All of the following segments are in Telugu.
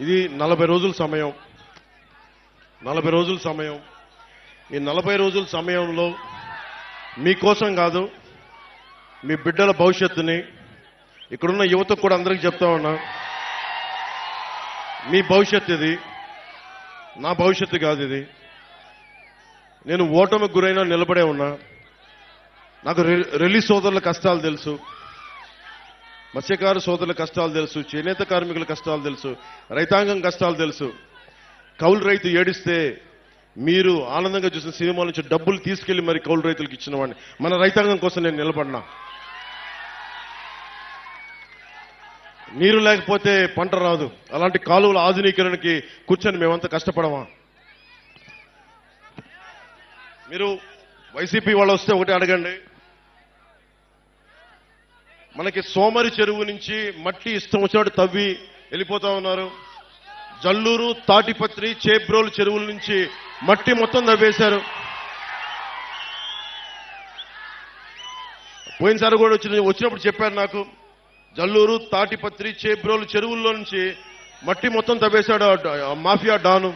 ఇది 40 రోజుల సమయం. 40 రోజుల సమయం. ఈ 40 రోజుల సమయంలో మీకోసం కాదు, మీ బిడ్డల భవిష్యత్తుని ఇక్కడున్న యువతకు కూడా అందరికీ చెప్తా ఉన్నా. మీ భవిష్యత్తు ఇది, నా భవిష్యత్తు కాదు ఇది. నేను ఓటమికి గురైనా నిలబడే ఉన్నా. నాకు రిలీజ్ సోదరుల కష్టాలు తెలుసు, మత్స్యకారు సోదరుల కష్టాలు తెలుసు, చేనేత కార్మికుల కష్టాలు తెలుసు, రైతాంగం కష్టాలు తెలుసు. కౌలు రైతు ఏడిస్తే మీరు ఆనందంగా చూసిన సినిమాల నుంచి డబ్బులు తీసుకెళ్లి మరి కౌలు రైతులకు ఇచ్చిన వాడిని. మన రైతాంగం కోసం నేను నిలబడినా. నీరు లేకపోతే పంట రాదు. అలాంటి కాలువల ఆధునీకరణకి కూర్చొని మేమంతా కష్టపడమా? మీరు వైసీపీ వాళ్ళు వస్తే ఒకటి అడగండి. మనకి సోమరి చెరువు నుంచి మట్టి ఇష్టం వచ్చినట్టు తవ్వి వెళ్ళిపోతా ఉన్నారు. జల్లూరు, తాటిపత్రి, చేబ్రోలు చెరువుల నుంచి మట్టి మొత్తం తవ్వేశారు. పోయినసారి కూడా వచ్చినప్పుడు చెప్పారు నాకు, జల్లూరు, తాటిపత్రి, చేబ్రోలు చెరువుల్లో నుంచి మట్టి మొత్తం తవ్వేశాడు మాఫియా డాను.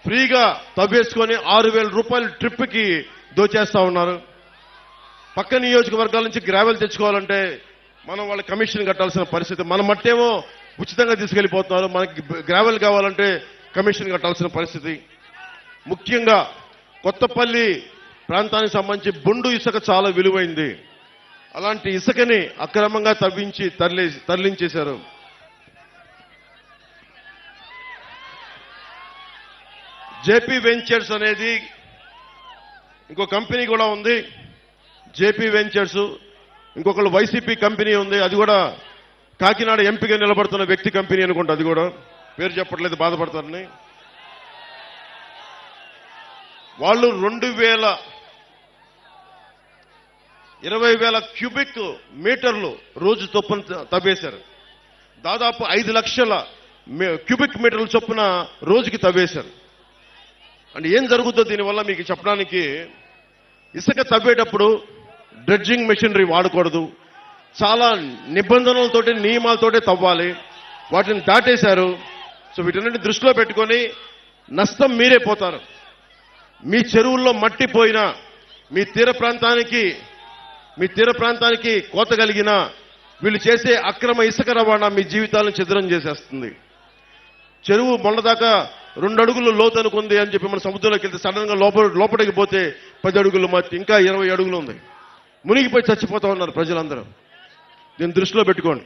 ఫ్రీగా తవ్వేసుకొని 6,000 రూపాయల ట్రిప్కి దోచేస్తా ఉన్నారు. పక్క నియోజకవర్గాల నుంచి గ్రావెల్ తెచ్చుకోవాలంటే మనం వాళ్ళ కమిషన్ కట్టాల్సిన పరిస్థితి. మన మట్టేమో ఉచితంగా తీసుకెళ్లిపోతున్నారు, మనకి గ్రావెల్ కావాలంటే కమిషన్ కట్టాల్సిన పరిస్థితి. ముఖ్యంగా కొత్తపల్లి ప్రాంతానికి సంబంధించి బొండు ఇసుక చాలా విలువైంది. అలాంటి ఇసుకని అక్రమంగా తవ్వించి తరలించేశారు. జేపీ వెంచర్స్ అనేది ఇంకో కంపెనీ కూడా ఉంది. జేపీ వెంచర్స్, ఇంకొకళ్ళు వైసీపీ కంపెనీ ఉంది. అది కూడా కాకినాడ ఎంపీగా నిలబడుతున్న వ్యక్తి కంపెనీ అనుకుంటా. అది కూడా పేరు చెప్పట్లేదు, బాధపడతారని. వాళ్ళు 20,000 క్యూబిక్ మీటర్లు రోజు చొప్పున తవ్వేశారు. దాదాపు 5 లక్షల క్యూబిక్ మీటర్ల చొప్పున రోజుకి తవ్వేశారు. అంటే ఏం జరుగుతుందో దీనివల్ల మీకు చెప్పడానికి, ఇసుక తవ్వేటప్పుడు డ్రెడ్జింగ్ మెషినరీ వాడకూడదు. చాలా నిబంధనలతోటి, నియమాలతోటి తవ్వాలి. వాటిని దాటేశారు. సో వీటన్నిటిని దృష్టిలో పెట్టుకొని నష్టం మీరే పోతారు. మీ చెరువుల్లో మట్టి పోయినా, మీ తీర ప్రాంతానికి కోత కలిగినా, వీళ్ళు చేసే అక్రమ ఇసుక రవాణా మీ జీవితాలను ఛిద్రం చేసేస్తుంది. చెరువు మొన్నదాకా 2 అడుగులు లోతు అనుకుంది అని చెప్పి మన సముద్రంలోకి వెళ్తే సడన్ గా లోపలికి పోతే 10 అడుగులు, మట్టి ఇంకా 20 అడుగులు ఉంది. మునిగిపోయి చచ్చిపోతా ఉన్నారు ప్రజలందరూ. దీన్ని దృష్టిలో పెట్టుకోండి.